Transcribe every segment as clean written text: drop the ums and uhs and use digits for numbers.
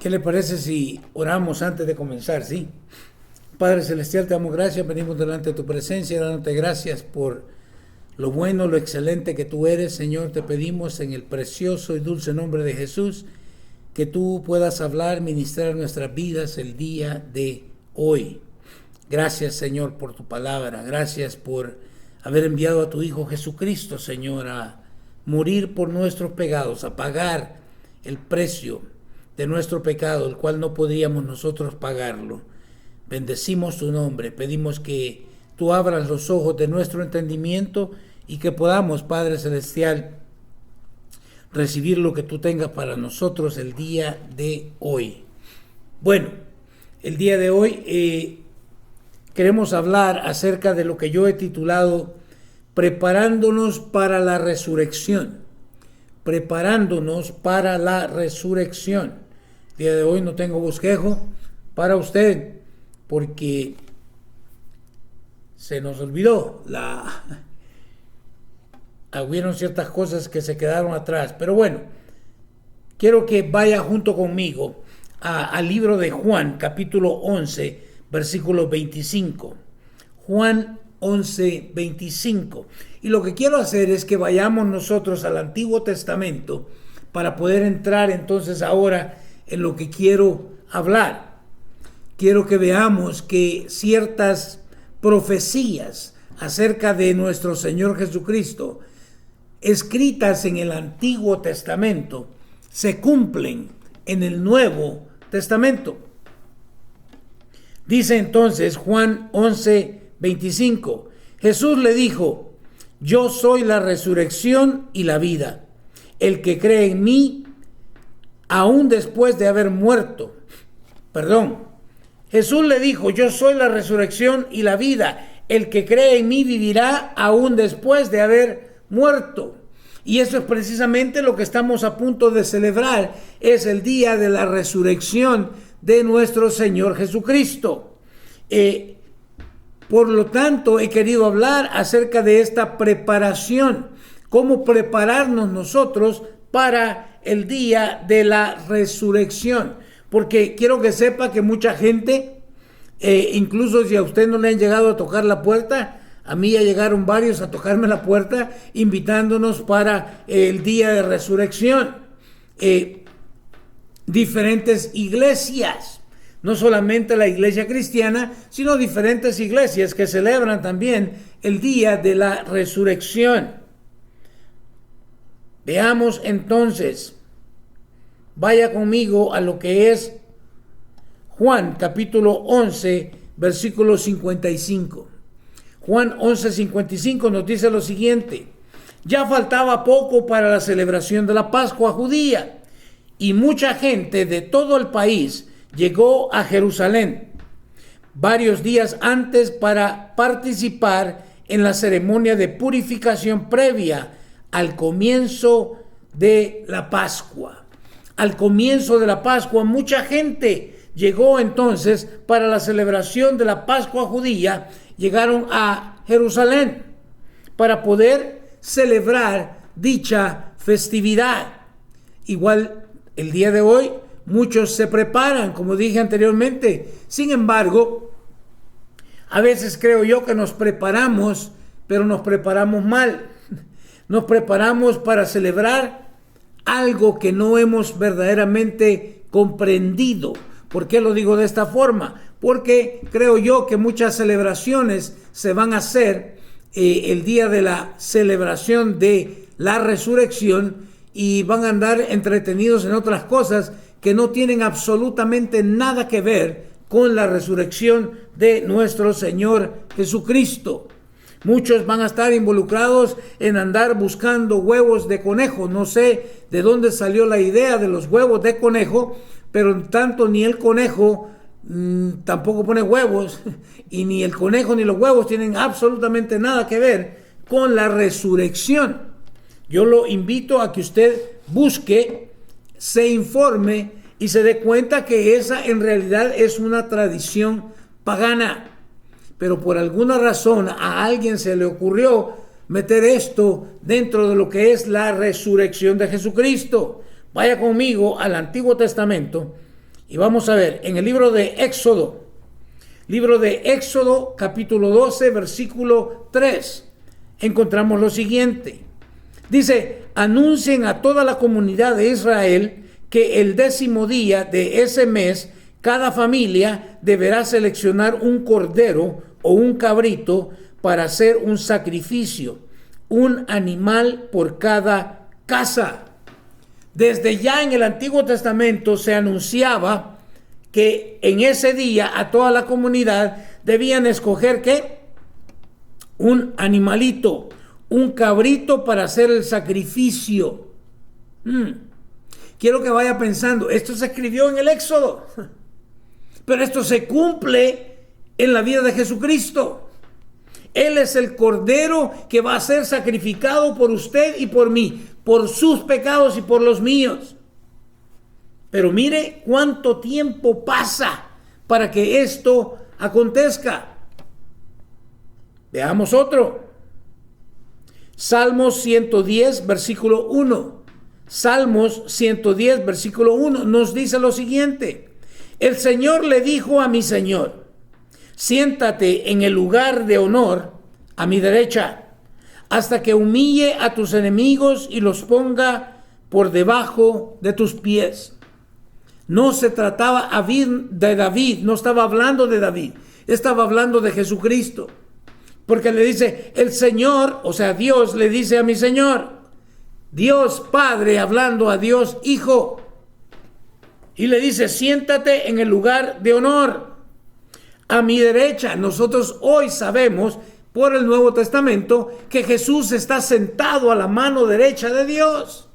¿Qué le parece si oramos antes de comenzar? Sí. Padre Celestial, te damos gracias, venimos delante de tu presencia, dándote gracias por lo bueno, lo excelente que tú eres, Señor. Te pedimos en el precioso y dulce nombre de Jesús que tú puedas hablar, ministrar nuestras vidas el día de hoy. Gracias, Señor, por tu palabra. Gracias por haber enviado a tu Hijo Jesucristo, Señor, a morir por nuestros pecados, a pagar el precio de nuestro pecado, el cual no podíamos nosotros pagarlo. Bendecimos tu nombre, pedimos que tú abras los ojos de nuestro entendimiento y que podamos, Padre Celestial, recibir lo que tú tengas para nosotros el día de hoy. Bueno, el día de hoy queremos hablar acerca de lo que yo he titulado Preparándonos para la resurrección. Preparándonos para la resurrección. El día de hoy no tengo bosquejo para usted porque se nos olvidó. Hubieron ciertas cosas que se quedaron atrás. Pero bueno, quiero que vaya junto conmigo al libro de Juan, capítulo 11, versículo 25. Juan 11, 25. Y lo que quiero hacer es que vayamos nosotros al Antiguo Testamento para poder entrar entonces ahora en lo que quiero hablar. Quiero que veamos que ciertas profecías acerca de nuestro Señor Jesucristo, escritas en el Antiguo Testamento, se cumplen en el Nuevo Testamento. Dice entonces Juan 11, 25, Jesús le dijo: yo soy la resurrección y la vida. El que cree en mí, aún después de haber muerto. Jesús le dijo: yo soy la resurrección y la vida. El que cree en mí vivirá aún después de haber muerto. Y eso es precisamente lo que estamos a punto de celebrar. Es el día de la resurrección de nuestro Señor Jesucristo. Por lo tanto, he querido hablar acerca de esta preparación. Cómo prepararnos nosotros para el día de la resurrección. Porque quiero que sepa que mucha gente, incluso si a usted no le han llegado a tocar la puerta, a mí ya llegaron varios a tocarme la puerta invitándonos para el día de resurrección. Diferentes iglesias, no solamente la iglesia cristiana, sino diferentes iglesias que celebran también el día de la resurrección. Veamos entonces, vaya conmigo a lo que es Juan capítulo 11, versículo 55. Juan 11, 55 nos dice lo siguiente: ya faltaba poco para la celebración de la Pascua judía, y mucha gente de todo el país llegó a Jerusalén varios días antes para participar en la ceremonia de purificación previa al comienzo de la Pascua. Al comienzo de la Pascua, mucha gente llegó entonces para la celebración de la Pascua judía. Llegaron a Jerusalén para poder celebrar dicha festividad. Igual el día de hoy muchos se preparan, como dije anteriormente. Sin embargo, a veces creo yo que nos preparamos, pero nos preparamos mal. Nos preparamos para celebrar algo que no hemos verdaderamente comprendido. ¿Por qué lo digo de esta forma? Porque creo yo que muchas celebraciones se van a hacer el día de la celebración de la resurrección y van a andar entretenidos en otras cosas que no tienen absolutamente nada que ver con la resurrección de nuestro Señor Jesucristo. Muchos van a estar involucrados en andar buscando huevos de conejo. No sé de dónde salió la idea de los huevos de conejo, pero tanto ni el conejo tampoco pone huevos, y ni el conejo ni los huevos tienen absolutamente nada que ver con la resurrección. Yo lo invito a que usted busque, se informe y se dé cuenta que esa en realidad es una tradición pagana. Pero por alguna razón a alguien se le ocurrió meter esto dentro de lo que es la resurrección de Jesucristo. Vaya conmigo al Antiguo Testamento Y vamos a ver, en el libro de Éxodo capítulo 12, versículo 3, encontramos lo siguiente. Dice: anuncien a toda la comunidad de Israel que el 10º día de ese mes, cada familia deberá seleccionar un cordero o un cabrito para hacer un sacrificio, un animal por cada casa. Desde ya en el Antiguo Testamento se anunciaba que en ese día a toda la comunidad debían escoger ¿qué? Un animalito, un cabrito para hacer el sacrificio. Quiero que vaya pensando, esto se escribió en el Éxodo, pero esto se cumple en la vida de Jesucristo. Él es el cordero que va a ser sacrificado por usted y por mí, por sus pecados y por los míos. Pero mire cuánto tiempo pasa para que esto acontezca. Veamos otro. Salmos 110, versículo 1. Salmos 110, versículo 1 nos dice lo siguiente: el Señor le dijo a mi Señor: siéntate en el lugar de honor a mi derecha, hasta que humille a tus enemigos y los ponga por debajo de tus pies. No se trataba de David, no estaba hablando de David, estaba hablando de Jesucristo. Porque le dice el Señor, o sea, Dios le dice a mi Señor, Dios Padre hablando a Dios Hijo, y le dice: siéntate en el lugar de honor a mi derecha. Nosotros hoy sabemos por el Nuevo Testamento que Jesús está sentado a la mano derecha de Dios.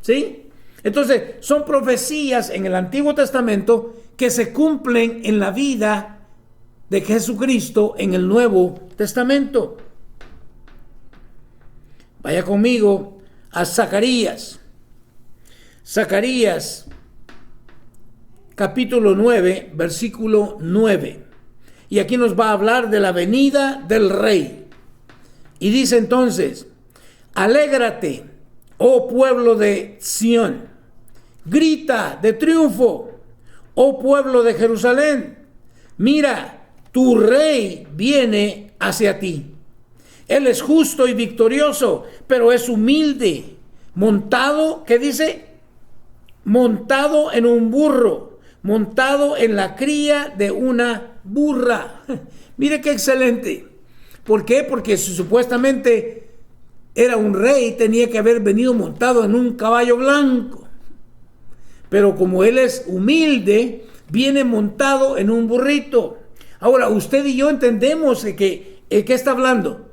¿Sí? Entonces, son profecías en el Antiguo Testamento que se cumplen en la vida de Jesucristo en el Nuevo Testamento. Vaya conmigo a Zacarías. Zacarías, capítulo 9, versículo 9. Y aquí nos va a hablar de la venida del Rey. Y dice entonces: alégrate, oh pueblo de Sión, grita de triunfo, oh pueblo de Jerusalén. Mira, tu Rey viene hacia ti. Él es justo y victorioso, pero es humilde, montado, ¿qué dice? Montado en un burro, montado en la cría de una burra. Mire qué excelente. ¿Por qué? Porque si supuestamente era un rey, tenía que haber venido montado en un caballo blanco. Pero como él es humilde, viene montado en un burrito. Ahora, usted y yo entendemos que ¿qué está hablando?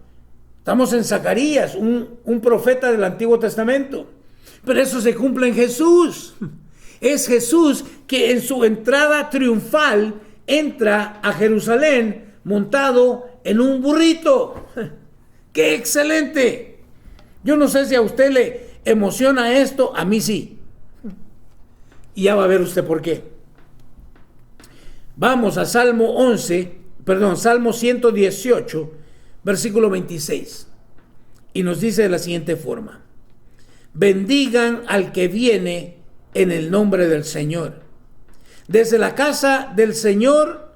Estamos en Zacarías, un profeta del Antiguo Testamento. Pero eso se cumple en Jesús. Es Jesús que en su entrada triunfal entra a Jerusalén montado en un burrito. ¡Qué excelente! Yo no sé si a usted le emociona esto, a mí sí. Y ya va a ver usted por qué. Vamos a Salmo 118, versículo 26. Y nos dice de la siguiente forma: bendigan al que viene en el nombre del Señor. Desde la casa del Señor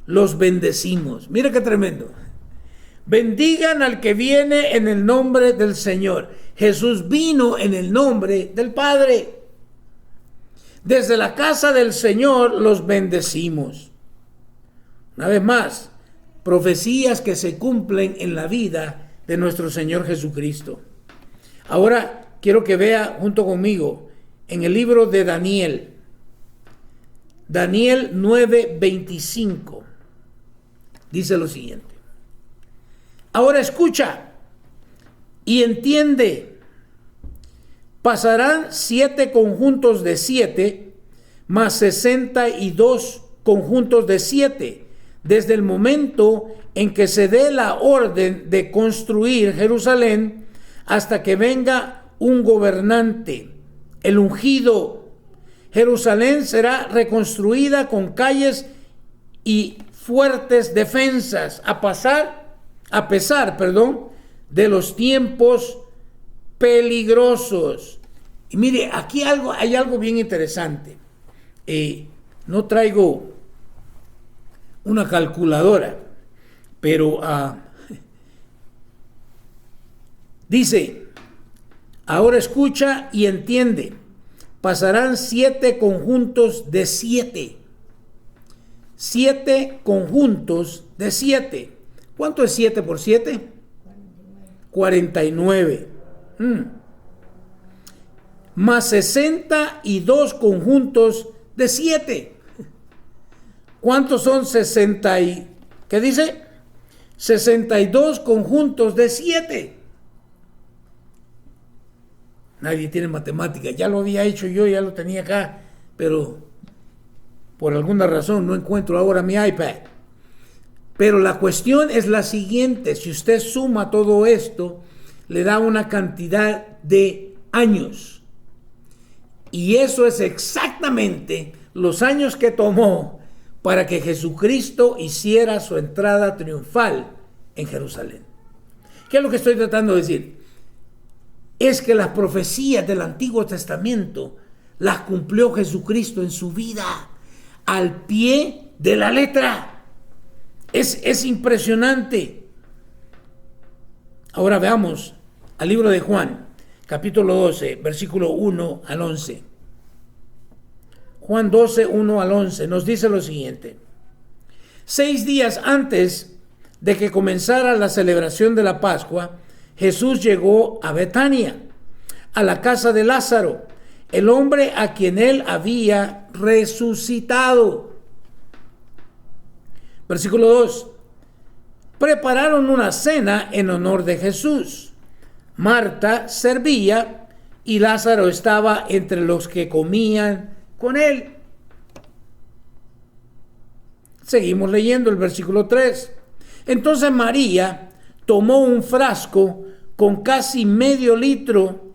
los bendecimos. Mira qué tremendo. Bendigan al que viene en el nombre del Señor. Jesús vino en el nombre del Padre. Desde la casa del Señor los bendecimos. Una vez más, profecías que se cumplen en la vida de nuestro Señor Jesucristo. Ahora quiero que vea junto conmigo en el libro de Daniel. Daniel 9:25. Dice lo siguiente: ahora escucha y entiende. Pasarán 7 conjuntos de 7, más 62 conjuntos de 7, desde el momento en que se dé la orden de construir Jerusalén, hasta que venga un gobernante, el ungido. Jerusalén será reconstruida con calles y fuertes defensas, a pesar de los tiempos peligrosos. Y mire, aquí hay algo bien interesante. No traigo una calculadora, pero dice, ahora escucha y entiende. Pasarán 7 conjuntos de 7. 7 conjuntos de 7. ¿Cuánto es 7 por 7? 49. Más 62 conjuntos de 7. ¿Cuántos son 60 y qué dice? 62 conjuntos de 7. Nadie tiene matemática. Ya lo había hecho yo, ya lo tenía acá, pero por alguna razón no encuentro ahora mi iPad. Pero la cuestión es la siguiente: si usted suma todo esto, le da una cantidad de años. Y eso es exactamente los años que tomó para que Jesucristo hiciera su entrada triunfal en Jerusalén. ¿Qué es lo que estoy tratando de decir? Es que las profecías del Antiguo Testamento las cumplió Jesucristo en su vida, al pie de la letra. Es impresionante. Ahora veamos al libro de Juan, capítulo 12, versículo 1 al 11. Juan 12, 1 al 11 nos dice lo siguiente: 6 días antes de que comenzara la celebración de la Pascua, Jesús llegó a Betania, a la casa de Lázaro, el hombre a quien él había resucitado. Versículo 2. Prepararon una cena en honor de Jesús. Marta servía y Lázaro estaba entre los que comían con él. Seguimos leyendo el versículo 3. Entonces María tomó un frasco con casi medio litro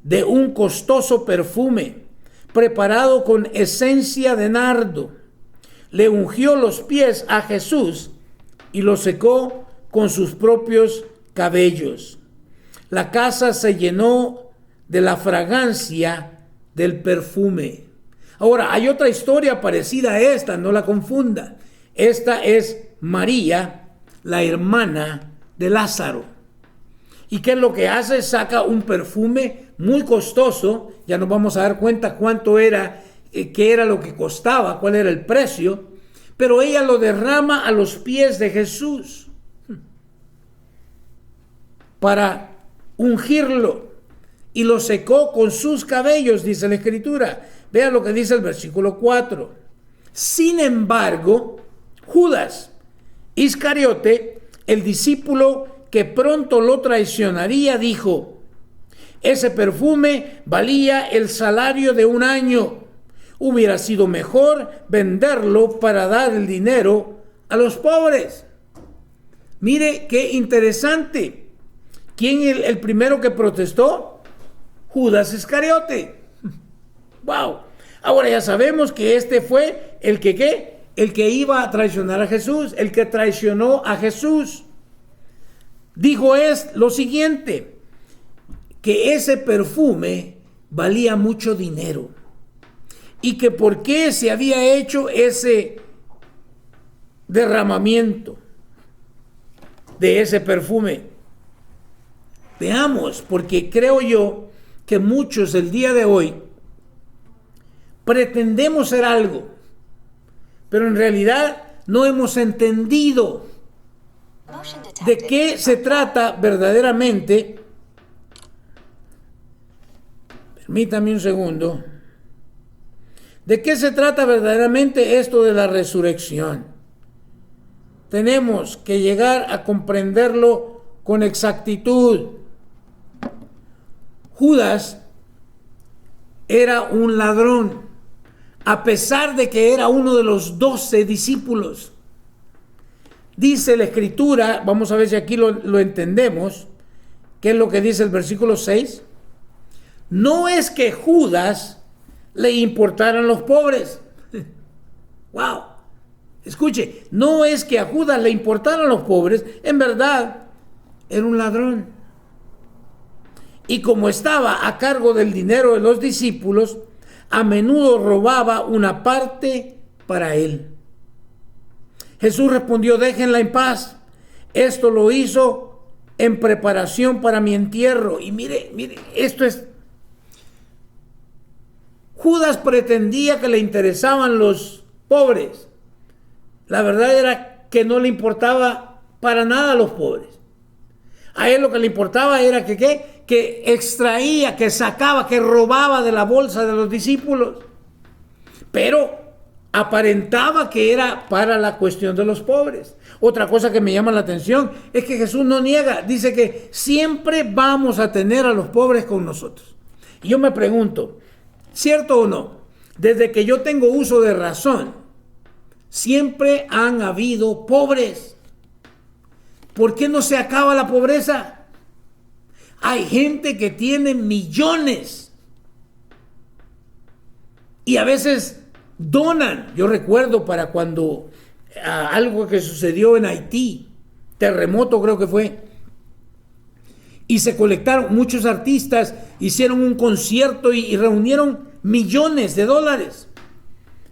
de un costoso perfume preparado con esencia de nardo. Le ungió los pies a Jesús y los secó con sus propios cabellos. La casa se llenó de la fragancia del perfume. Ahora, hay otra historia parecida a esta, no la confunda. Esta es María, la hermana de Lázaro. ¿Y qué es lo que hace? Saca un perfume muy costoso. Ya nos vamos a dar cuenta cuánto era, qué era lo que costaba, cuál era el precio. Pero ella lo derrama a los pies de Jesús para ungirlo, y lo secó con sus cabellos, dice la Escritura. Vea lo que dice el versículo 4. Sin embargo, Judas Iscariote, el discípulo que pronto lo traicionaría, dijo: ese perfume valía el salario de un año. Hubiera sido mejor venderlo para dar el dinero a los pobres. Mire qué interesante. ¿Quién es el primero que protestó? Judas Iscariote. Wow. Ahora ya sabemos que este fue el que ¿qué? El que iba a traicionar a Jesús, el que traicionó a Jesús. Dijo lo siguiente, que ese perfume valía mucho dinero y que por qué se había hecho ese derramamiento de ese perfume. Veamos, porque creo yo que muchos el día de hoy pretendemos ser algo, pero en realidad no hemos entendido de qué se trata verdaderamente. Permítame un segundo. ¿De qué se trata verdaderamente esto de la resurrección? Tenemos que llegar a comprenderlo con exactitud. Judas era un ladrón, a pesar de que era uno de los 12 discípulos. Dice la Escritura, vamos a ver si aquí lo entendemos, ¿qué es lo que dice el versículo 6? No es que Judas le importaran los pobres. Wow. Escuche, no es que a Judas le importaran los pobres, en verdad era un ladrón. Y como estaba a cargo del dinero de los discípulos, a menudo robaba una parte para él. Jesús respondió: déjenla en paz. Esto lo hizo en preparación para mi entierro. Y mire, esto es... Judas pretendía que le interesaban los pobres. La verdad era que no le importaba para nada a los pobres. A él lo que le importaba era que extraía, que sacaba, que robaba de la bolsa de los discípulos. Pero aparentaba que era para la cuestión de los pobres. Otra cosa que me llama la atención es que Jesús no niega, dice que siempre vamos a tener a los pobres con nosotros. Y yo me pregunto, ¿cierto o no? Desde que yo tengo uso de razón, siempre han habido pobres. ¿Por qué no se acaba la pobreza? Hay gente que tiene millones y a veces donan. Yo recuerdo para cuando algo que sucedió en Haití, terremoto creo que fue, y se colectaron muchos artistas, hicieron un concierto y reunieron millones de dólares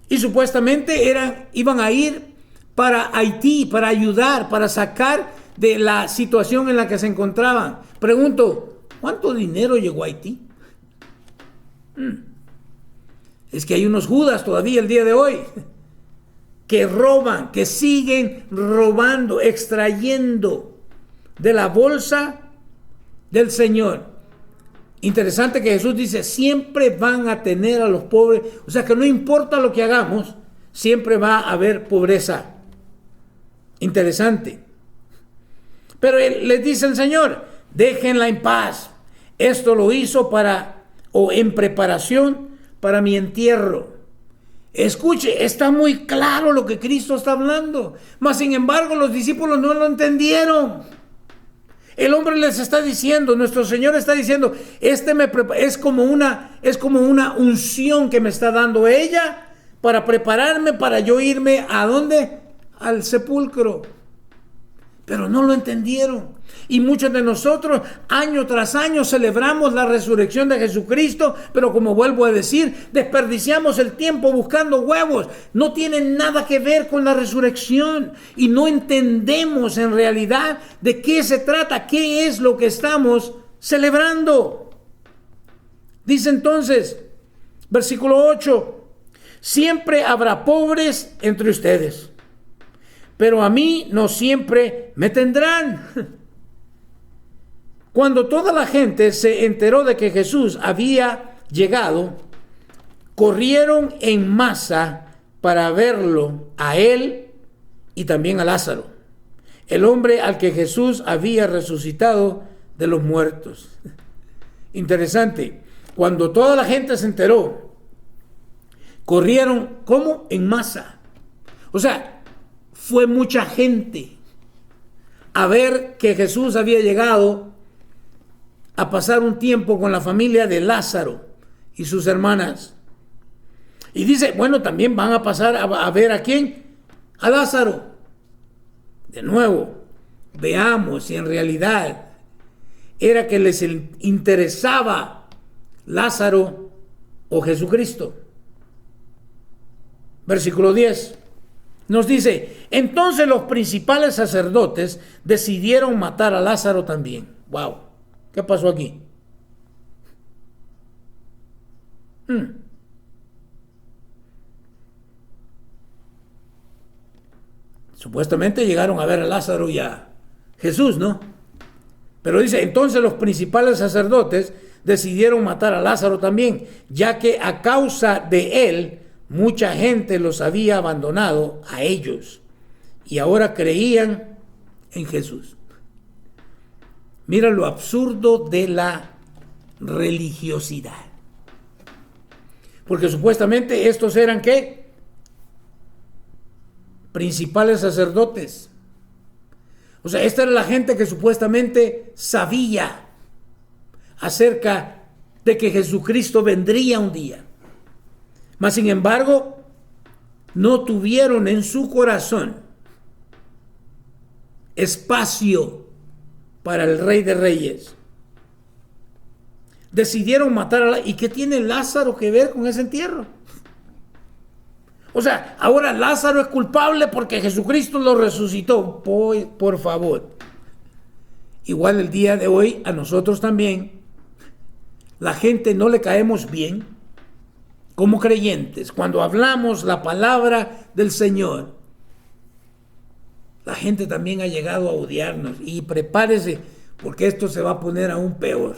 y supuestamente iban a ir para Haití, para ayudar, para sacar de la situación en la que se encontraban. Pregunto, ¿cuánto dinero llegó a Haití? Es que hay unos Judas todavía el día de hoy que roban, que siguen robando, extrayendo de la bolsa del Señor. Interesante que Jesús dice, siempre van a tener a los pobres. O sea que no importa lo que hagamos, siempre va a haber pobreza. Interesante. Pero les dice el Señor, déjenla en paz. Esto lo hizo en preparación para mi entierro. Escuche, está muy claro lo que Cristo está hablando. Mas sin embargo, los discípulos no lo entendieron. El hombre les está diciendo, nuestro Señor está diciendo, es como una unción que me está dando ella para prepararme para yo irme ¿a dónde? Al sepulcro. Pero no lo entendieron. Y muchos de nosotros, año tras año, celebramos la resurrección de Jesucristo, pero como vuelvo a decir, desperdiciamos el tiempo buscando huevos. No tienen nada que ver con la resurrección y no entendemos en realidad de qué se trata, qué es lo que estamos celebrando. Dice entonces, versículo 8, siempre habrá pobres entre ustedes, pero a mí no siempre me tendrán. Cuando toda la gente se enteró de que Jesús había llegado, corrieron en masa para verlo a él y también a Lázaro, el hombre al que Jesús había resucitado de los muertos. Interesante, cuando toda la gente se enteró, corrieron, ¿cómo? En masa. O sea, fue mucha gente a ver que Jesús había llegado a pasar un tiempo con la familia de Lázaro y sus hermanas. Y dice, bueno, también van a pasar a ver ¿a quién? A Lázaro. De nuevo, veamos si en realidad era que les interesaba Lázaro o Jesucristo. Versículo 10 nos dice, entonces los principales sacerdotes decidieron matar a Lázaro también. Wow, ¿qué pasó aquí? Supuestamente llegaron a ver a Lázaro y a Jesús, ¿no? Pero dice, entonces los principales sacerdotes decidieron matar a Lázaro también, ya que a causa de él mucha gente los había abandonado a ellos y ahora creían en Jesús. Mira lo absurdo de la religiosidad. Porque supuestamente estos eran ¿qué? Principales sacerdotes. O sea, esta era la gente que supuestamente sabía acerca de que Jesucristo vendría un día. Mas sin embargo, no tuvieron en su corazón espacio para el Rey de Reyes. decidieron matar a Lázaro. ¿Y qué tiene Lázaro que ver con ese entierro? O sea, ahora Lázaro es culpable porque Jesucristo lo resucitó. Por favor. Igual el día de hoy a nosotros también, la gente no le caemos bien como creyentes. Cuando hablamos la palabra del Señor, la gente también ha llegado a odiarnos. Y prepárese, porque esto se va a poner aún peor.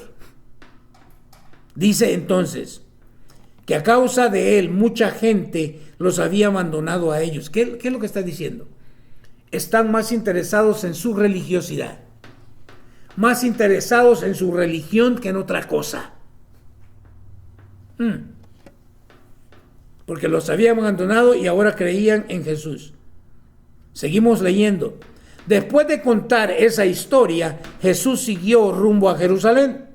Dice entonces que a causa de él mucha gente los había abandonado a ellos. ¿Qué es lo que está diciendo? Están más interesados en su religiosidad, más interesados en su religión que en otra cosa. Porque los habían abandonado y ahora creían en Jesús. Seguimos leyendo. Después de contar esa historia, Jesús siguió rumbo a Jerusalén,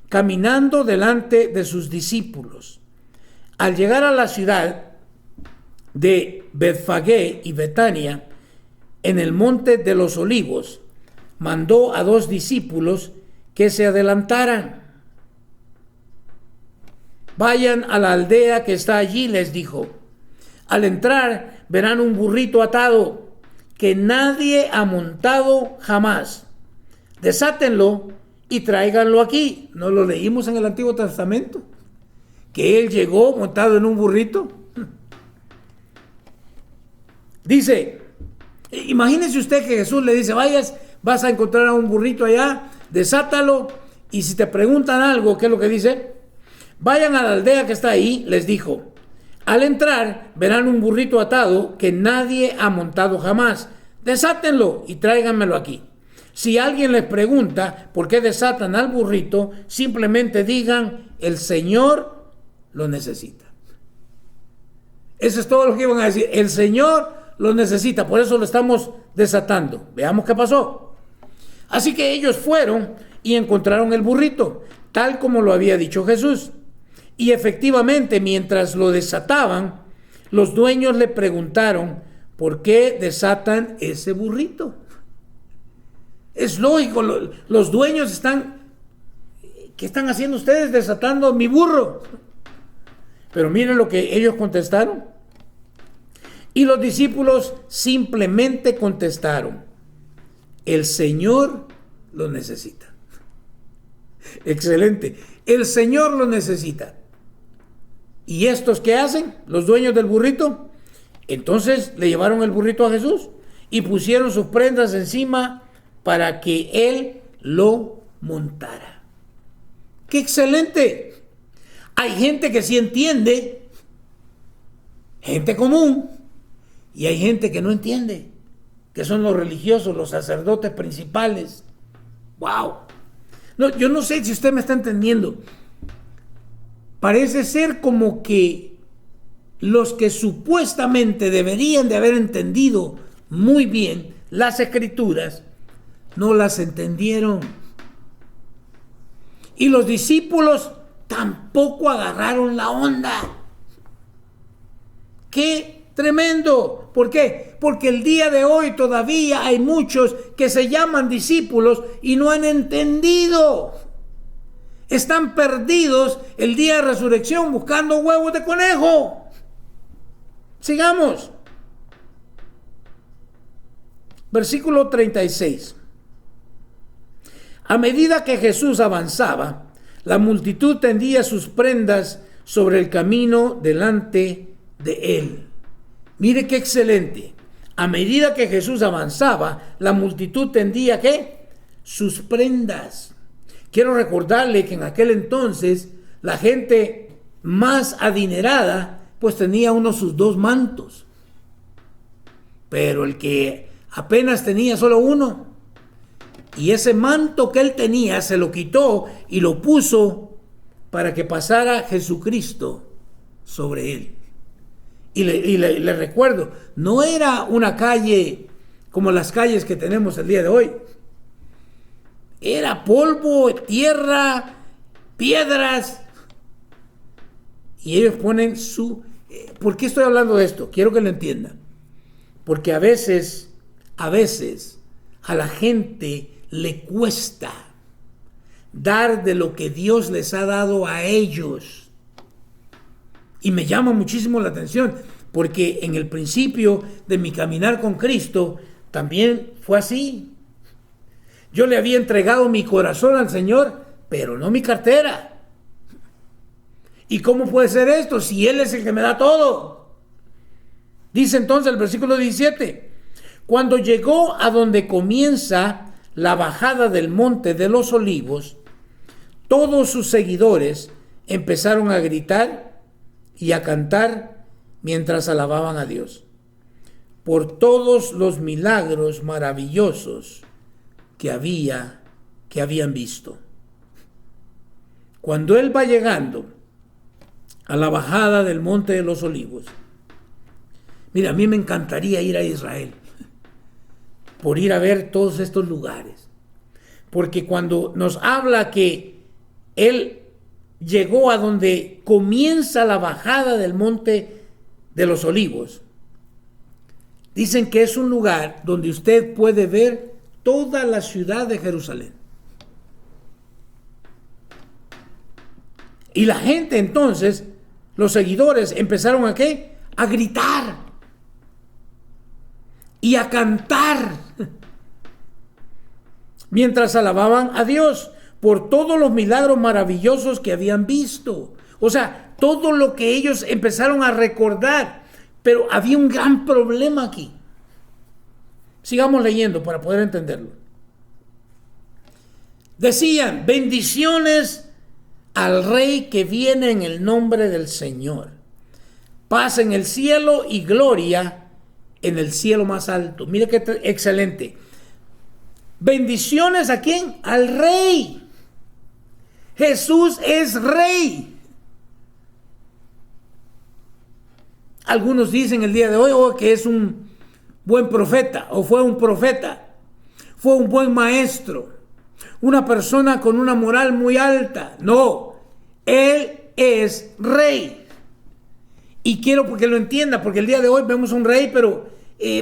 caminando delante de sus discípulos. Al llegar a la ciudad de Betfagé y Betania, en el monte de los Olivos, mandó a 2 discípulos que se adelantaran. Vayan a la aldea que está allí, les dijo. Al entrar verán un burrito atado que nadie ha montado jamás. Desátenlo y tráiganlo aquí. ¿No lo leímos en el Antiguo Testamento? Que él llegó montado en un burrito. Dice, imagínese usted que Jesús le dice, vas a encontrar a un burrito allá, desátalo, y si te preguntan algo, ¿qué es lo que dice? Vayan a la aldea que está ahí, les dijo. Al entrar verán un burrito atado que nadie ha montado jamás. Desátenlo y tráiganmelo aquí. Si alguien les pregunta por qué desatan al burrito, simplemente digan, el Señor lo necesita. Eso es todo lo que iban a decir. El Señor lo necesita, por eso lo estamos desatando. Veamos qué pasó. Así que ellos fueron y encontraron el burrito, tal como lo había dicho Jesús. Y efectivamente, mientras lo desataban, los dueños le preguntaron, ¿por qué desatan ese burrito? Es lógico, los dueños están, ¿qué están haciendo ustedes desatando mi burro? Pero miren lo que ellos contestaron. Y los discípulos simplemente contestaron, el Señor lo necesita. Excelente, el Señor lo necesita. ¿Y estos qué hacen? Los dueños del burrito. Entonces le llevaron el burrito a Jesús y pusieron sus prendas encima para que él lo montara. ¡Qué excelente! Hay gente que sí entiende, gente común, y hay gente que no entiende, que son los religiosos, los sacerdotes principales. ¡Wow! No, yo no sé si usted me está entendiendo. Parece ser como que los que supuestamente deberían de haber entendido muy bien las Escrituras, no las entendieron. Y los discípulos tampoco agarraron la onda. ¡Qué tremendo! ¿Por qué? Porque el día de hoy todavía hay muchos que se llaman discípulos y no han entendido. Están perdidos el día de resurrección buscando huevos de conejo. Sigamos. Versículo 36. A medida que Jesús avanzaba, la multitud tendía sus prendas sobre el camino delante de él. Mire qué excelente. A medida que Jesús avanzaba, la multitud tendía ¿qué? Sus prendas. Quiero recordarle que en aquel entonces la gente más adinerada pues tenía sus 2 mantos. Pero el que apenas tenía solo uno, y ese manto que él tenía se lo quitó y lo puso para que pasara Jesucristo sobre él. Y le recuerdo, no era una calle como las calles que tenemos el día de hoy. Era polvo, tierra, piedras. Y ellos ponen ¿por qué estoy hablando de esto? Quiero que lo entiendan. Porque a veces a la gente le cuesta dar de lo que Dios les ha dado a ellos. Y me llama muchísimo la atención, porque en el principio de mi caminar con Cristo también fue así. Yo le había entregado mi corazón al Señor, pero no mi cartera. ¿Y cómo puede ser esto si Él es el que me da todo? Dice entonces el versículo 17: cuando llegó a donde comienza la bajada del monte de los olivos, todos sus seguidores empezaron a gritar y a cantar mientras alababan a Dios por todos los milagros maravillosos que habían visto. Cuando él va llegando a la bajada del monte de los olivos, mira, a mí me encantaría ir a Israel por ir a ver todos estos lugares, porque cuando nos habla que él llegó a donde comienza la bajada del monte de los olivos, dicen que es un lugar donde usted puede ver toda la ciudad de Jerusalén. Y la gente entonces, los seguidores, empezaron ¿a qué? A gritar y a cantar mientras alababan a Dios por todos los milagros maravillosos que habían visto. O sea, todo lo que ellos empezaron a recordar. Pero había un gran problema aquí. Sigamos leyendo para poder entenderlo. Decían: bendiciones al Rey que viene en el nombre del Señor. Paz en el cielo y gloria en el cielo más alto. Mire qué excelente. Bendiciones ¿a quién? Al Rey. Jesús es Rey. Algunos dicen el día de hoy que es un buen profeta, o fue un profeta, fue un buen maestro, una persona con una moral muy alta. No, él es Rey. Y quiero que lo entienda, porque el día de hoy vemos un rey, pero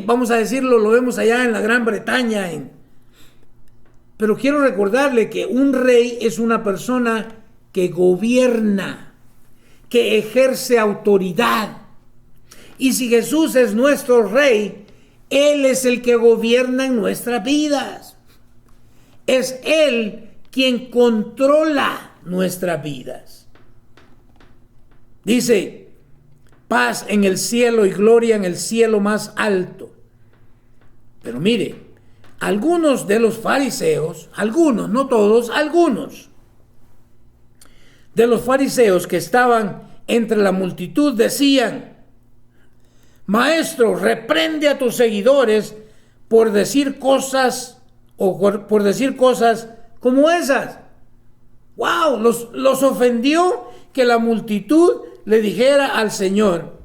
vamos a decirlo, lo vemos allá en la Gran Bretaña. Pero quiero recordarle que un rey es una persona que gobierna, que ejerce autoridad. Y si Jesús es nuestro Rey, Él es el que gobierna en nuestras vidas. Es Él quien controla nuestras vidas. Dice: paz en el cielo y gloria en el cielo más alto. Pero mire, algunos de los fariseos, algunos, no todos, algunos de los fariseos que estaban entre la multitud decían: Maestro, reprende a tus seguidores por decir cosas por decir cosas como esas. ¡Wow! Los ofendió que la multitud le dijera al Señor: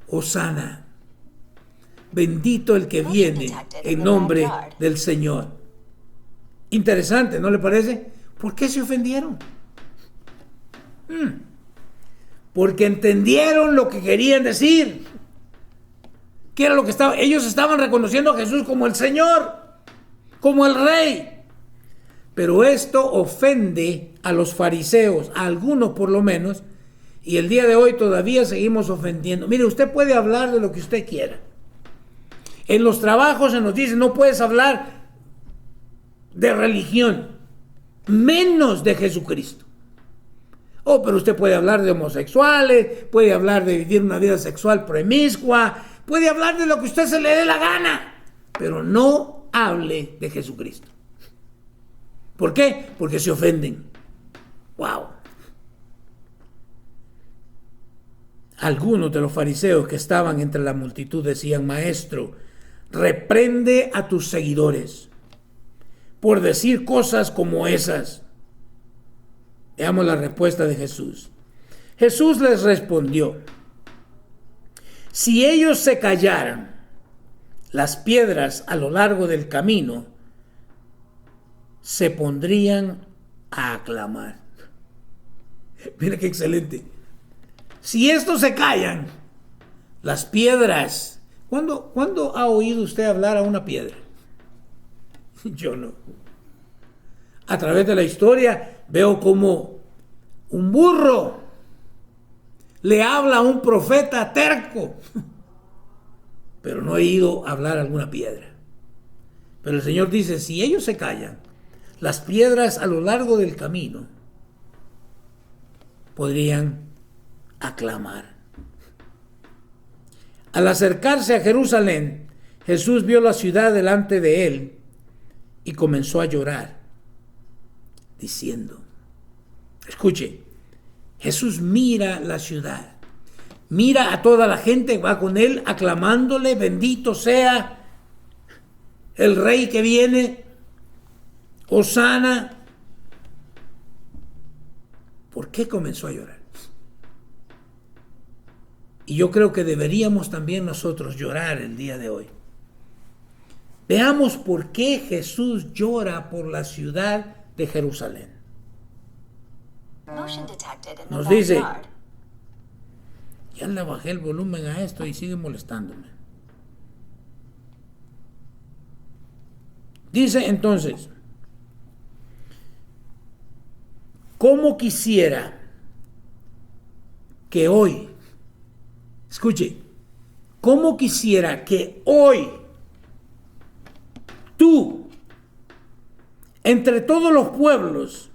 Hosana, bendito el que viene en nombre del Señor. Interesante, ¿no le parece? ¿Por qué se ofendieron? Porque entendieron lo que querían decir. ¿Qué era lo que estaba? Ellos estaban reconociendo a Jesús como el Señor, como el Rey. Pero esto ofende a los fariseos, a algunos por lo menos, y el día de hoy todavía seguimos ofendiendo. Mire, usted puede hablar de lo que usted quiera. En los trabajos se nos dice: no puedes hablar de religión, menos de Jesucristo. Oh, pero usted puede hablar de homosexuales, puede hablar de vivir una vida sexual promiscua, puede hablar de lo que usted se le dé la gana, pero no hable de Jesucristo. ¿Por qué? Porque se ofenden. ¡Wow! Algunos de los fariseos que estaban entre la multitud decían: Maestro, reprende a tus seguidores por decir cosas como esas. Veamos la respuesta de Jesús. Jesús les respondió: si ellos se callaran, las piedras a lo largo del camino se pondrían a aclamar. Mira qué excelente. Si estos se callan, las piedras. ¿Cuándo ha oído usted hablar a una piedra? Yo no. A través de la historia veo como un burro le habla a un profeta terco, pero no he ido a hablar a alguna piedra. Pero el Señor dice, si ellos se callan, las piedras a lo largo del camino podrían aclamar. Al acercarse a Jerusalén, Jesús vio la ciudad delante de él y comenzó a llorar, diciendo, escuche, Jesús mira la ciudad, mira a toda la gente, va con él aclamándole, bendito sea el rey que viene, Hosana. ¿Por qué comenzó a llorar? Y yo creo que deberíamos también nosotros llorar el día de hoy. Veamos por qué Jesús llora por la ciudad de Jerusalén. Nos dice, ya le bajé el volumen a esto y sigue molestándome. Dice entonces, ¿cómo quisiera que hoy, escuche, cómo quisiera que hoy tú, entre todos los pueblos,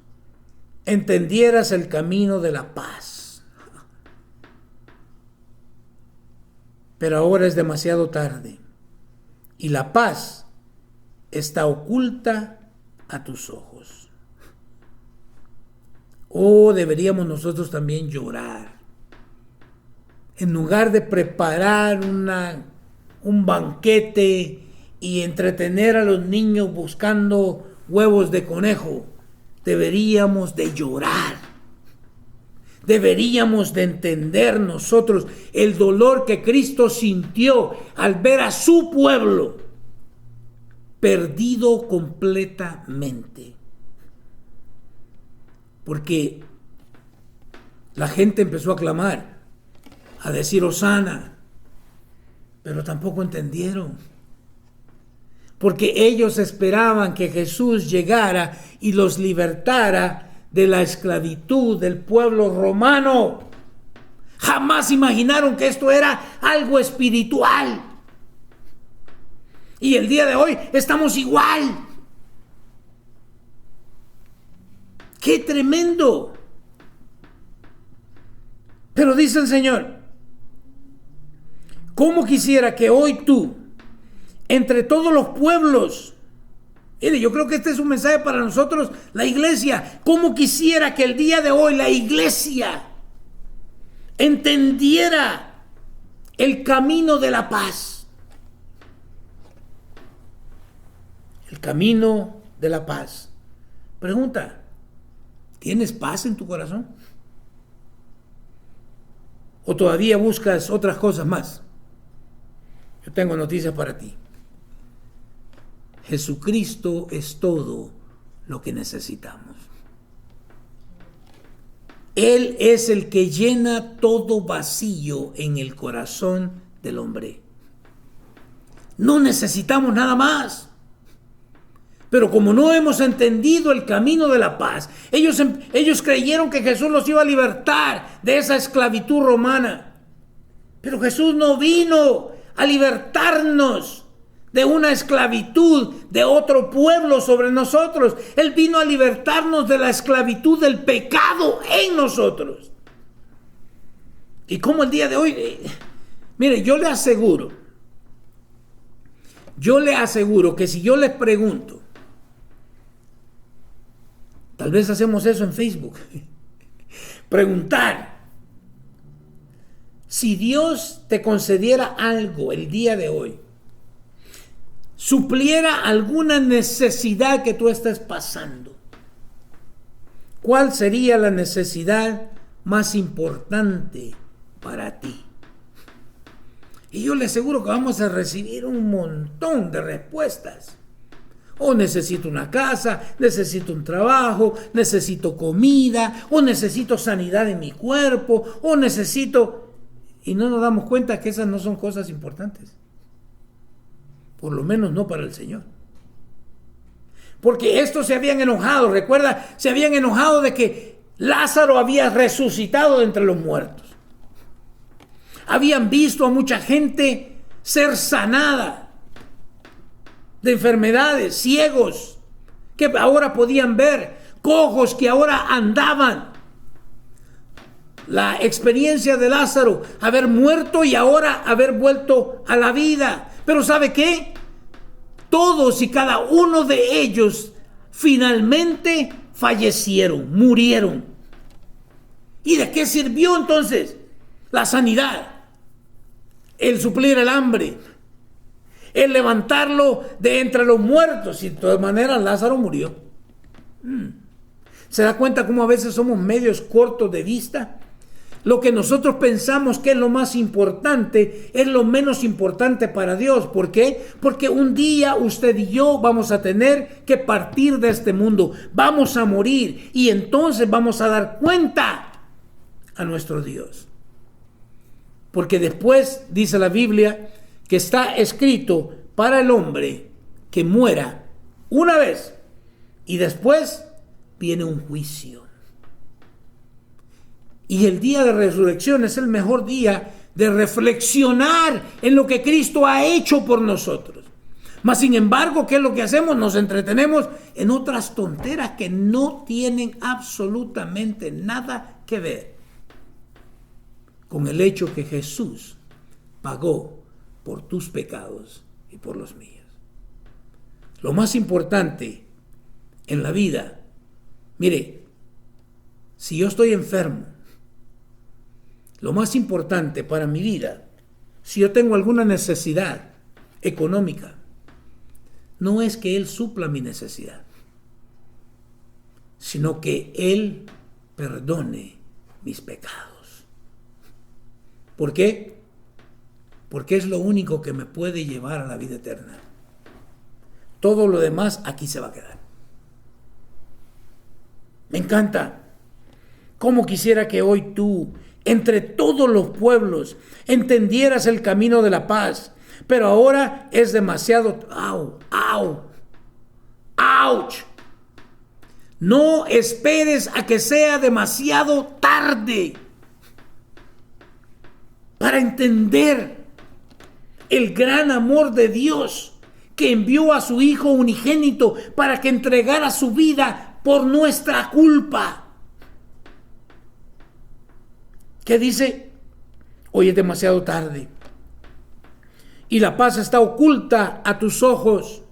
entendieras el camino de la paz? Pero ahora es demasiado tarde y la paz está oculta a tus ojos. Oh, deberíamos nosotros también llorar. En lugar de preparar un banquete y entretener a los niños buscando huevos de conejo, deberíamos de llorar. Deberíamos de entender nosotros el dolor que Cristo sintió al ver a su pueblo perdido completamente. Porque la gente empezó a clamar, a decir Hosana, pero tampoco entendieron. Porque ellos esperaban que Jesús llegara y los libertara de la esclavitud del pueblo romano. Jamás imaginaron que esto era algo espiritual. Y el día de hoy estamos igual. ¡Qué tremendo! Pero dice el Señor, ¿cómo quisiera que hoy tú, entre todos los pueblos, mire, yo creo que este es un mensaje para nosotros, la iglesia, cómo quisiera que el día de hoy la iglesia entendiera el camino de la paz? El camino de la paz. Pregunta, ¿tienes paz en tu corazón? ¿O todavía buscas otras cosas más? Yo tengo noticias para ti. Jesucristo es todo lo que necesitamos. Él es el que llena todo vacío en el corazón del hombre. No necesitamos nada más. Pero como no hemos entendido el camino de la paz, ellos creyeron que Jesús los iba a libertar de esa esclavitud romana. Pero Jesús no vino a libertarnos de una esclavitud de otro pueblo sobre nosotros. Él vino a libertarnos de la esclavitud del pecado en nosotros. Y como el día de hoy, mire, yo le aseguro que si yo les pregunto, tal vez hacemos eso en Facebook, preguntar, si Dios te concediera algo el día de hoy, supliera alguna necesidad que tú estés pasando, ¿cuál sería la necesidad más importante para ti? Y yo le aseguro que vamos a recibir un montón de respuestas. O necesito una casa, necesito un trabajo, necesito comida, o necesito sanidad en mi cuerpo, o necesito... Y no nos damos cuenta que esas no son cosas importantes. Por lo menos no para el Señor. Porque estos se habían enojado, recuerda, se habían enojado de que Lázaro había resucitado de entre los muertos. Habían visto a mucha gente ser sanada de enfermedades, ciegos que ahora podían ver, cojos que ahora andaban. La experiencia de Lázaro, haber muerto y ahora haber vuelto a la vida. Pero ¿sabe qué? Todos y cada uno de ellos finalmente fallecieron, murieron. ¿Y de qué sirvió entonces la sanidad? El suplir el hambre, el levantarlo de entre los muertos. Y de todas maneras Lázaro murió. ¿Se da cuenta cómo a veces somos medios cortos de vista? Lo que nosotros pensamos que es lo más importante es lo menos importante para Dios. ¿Por qué? Porque un día usted y yo vamos a tener que partir de este mundo. Vamos a morir y entonces vamos a dar cuenta a nuestro Dios. Porque después dice la Biblia que está escrito para el hombre que muera una vez y después viene un juicio. Y el día de resurrección es el mejor día de reflexionar en lo que Cristo ha hecho por nosotros. Mas sin embargo, ¿qué es lo que hacemos? Nos entretenemos en otras tonteras que no tienen absolutamente nada que ver con el hecho que Jesús pagó por tus pecados y por los míos. Lo más importante en la vida, mire, si yo estoy enfermo, lo más importante para mi vida, si yo tengo alguna necesidad económica, no es que Él supla mi necesidad, sino que Él perdone mis pecados. ¿Por qué? Porque es lo único que me puede llevar a la vida eterna. Todo lo demás aquí se va a quedar. Me encanta. Cómo quisiera que hoy tú, entre todos los pueblos, entendieras el camino de la paz. Pero ahora es demasiado... ¡Auch! No esperes a que sea demasiado tarde para entender el gran amor de Dios que envió a su Hijo unigénito para que entregara su vida por nuestra culpa. ¿Qué dice? Hoy es demasiado tarde y la paz está oculta a tus ojos.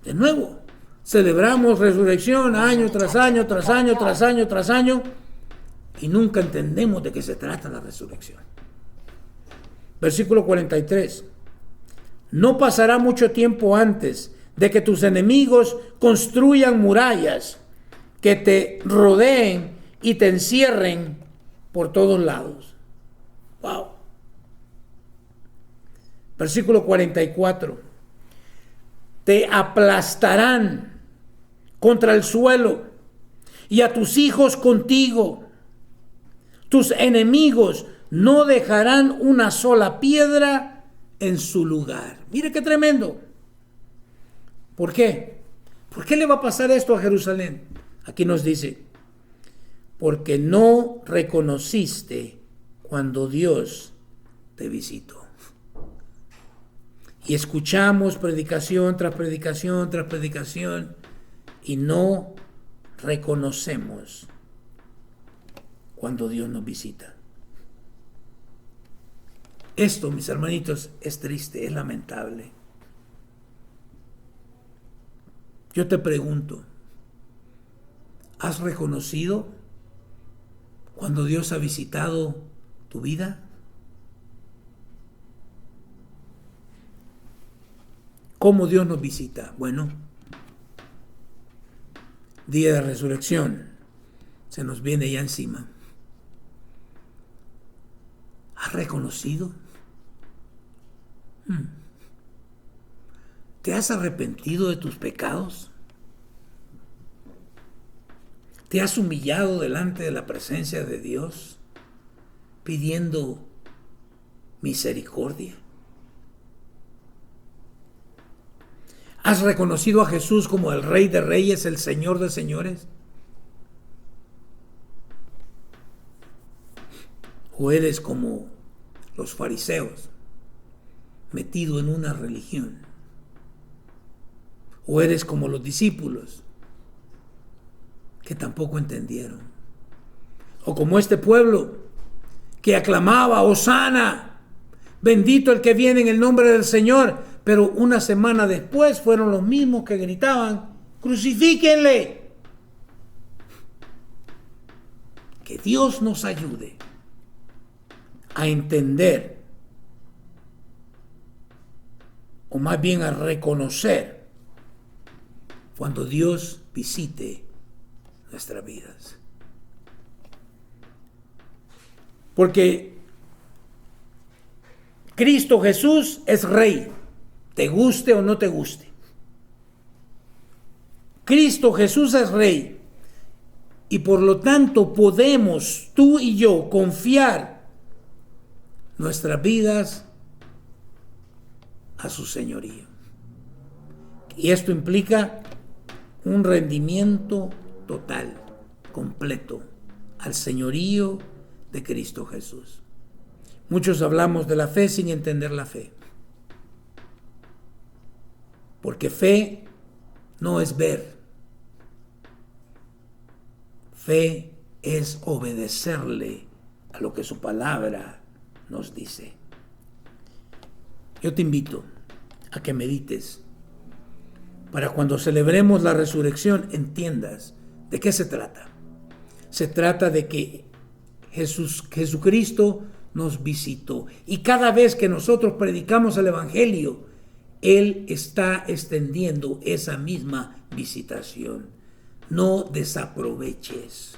De nuevo, celebramos resurrección año tras año, tras año, tras año, tras año, y nunca entendemos de qué se trata la resurrección. Versículo 43. No pasará mucho tiempo antes de que tus enemigos construyan murallas que te rodeen y te encierren por todos lados. Wow. Versículo 44. Te aplastarán contra el suelo y a tus hijos contigo. Tus enemigos no dejarán una sola piedra en su lugar. Mire qué tremendo. ¿Por qué? ¿Por qué le va a pasar esto a Jerusalén? Aquí nos dice, porque no reconociste cuando Dios te visitó. Y escuchamos predicación tras predicación tras predicación y no reconocemos cuando Dios nos visita. Esto, mis hermanitos, es triste, es lamentable. Yo te pregunto, ¿has reconocido cuando Dios ha visitado tu vida? ¿Cómo Dios nos visita? Bueno, día de resurrección, se nos viene ya encima. ¿Has reconocido? ¿Te has arrepentido de tus pecados? ¿Te has humillado delante de la presencia de Dios pidiendo misericordia? ¿Has reconocido a Jesús como el Rey de Reyes, el Señor de Señores? ¿O eres como los fariseos, metido en una religión? ¿O eres como los discípulos, que tampoco entendieron? ¿O como este pueblo que aclamaba, Hosana, bendito el que viene en el nombre del Señor, pero una semana después fueron los mismos que gritaban, crucifíquenle? Que Dios nos ayude a entender, o más bien a reconocer, cuando Dios visite nuestras vidas. Porque Cristo Jesús es Rey, te guste o no te guste. Cristo Jesús es Rey, y por lo tanto podemos, tú y yo, confiar nuestras vidas a su señorío. Y esto implica un rendimiento total, completo, al señorío de Cristo Jesús. Muchos hablamos de la fe sin entender la fe. Porque fe no es ver. Fe es obedecerle a lo que su palabra nos dice. Yo te invito a que medites para cuando celebremos la resurrección entiendas de qué se trata. Se trata de que Jesucristo nos visitó, y cada vez que nosotros predicamos el Evangelio, Él está extendiendo esa misma visitación. No desaproveches.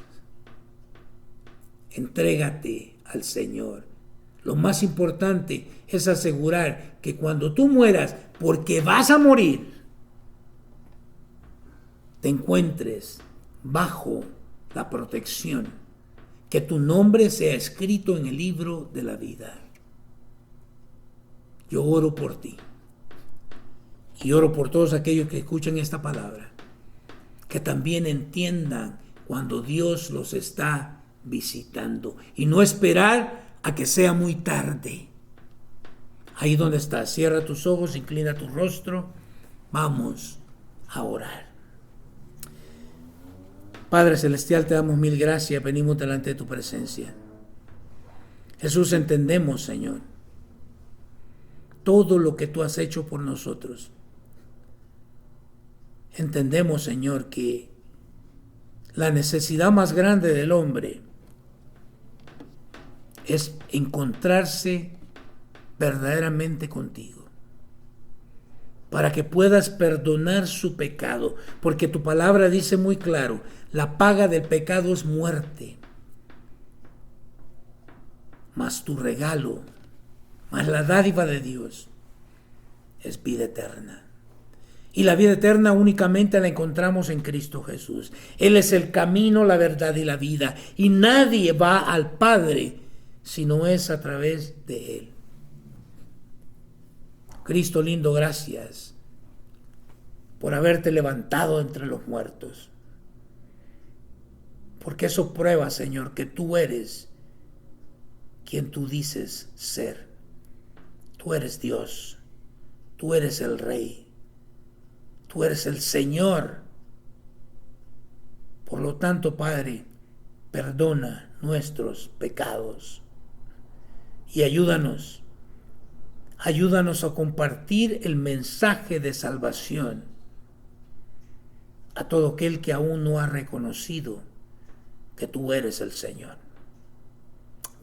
Entrégate al Señor. Lo más importante es asegurar que cuando tú mueras, porque vas a morir, te encuentres bajo la protección, que tu nombre sea escrito en el libro de la vida. Yo oro por ti y oro por todos aquellos que escuchan esta palabra, que también entiendan cuando Dios los está visitando y no esperar a que sea muy tarde. Ahí donde estás, cierra tus ojos, inclina tu rostro, vamos a orar. Padre Celestial, te damos mil gracias, venimos delante de tu presencia. Jesús, entendemos, Señor, todo lo que tú has hecho por nosotros. Entendemos, Señor, que la necesidad más grande del hombre es encontrarse verdaderamente contigo, para que puedas perdonar su pecado, porque tu palabra dice muy claro, la paga del pecado es muerte, mas tu regalo, mas la dádiva de Dios es vida eterna. Y la vida eterna únicamente la encontramos en Cristo Jesús. Él es el camino, la verdad y la vida, y nadie va al Padre si no es a través de Él. Cristo lindo, gracias por haberte levantado entre los muertos, porque eso prueba, Señor, que tú eres quien tú dices ser. Tú eres Dios, tú eres el Rey, tú eres el Señor. Por lo tanto, Padre, perdona nuestros pecados y ayúdanos a compartir el mensaje de salvación a todo aquel que aún no ha reconocido que tú eres el Señor.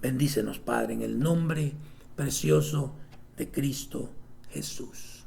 Bendícenos, Padre, en el nombre precioso de Cristo Jesús.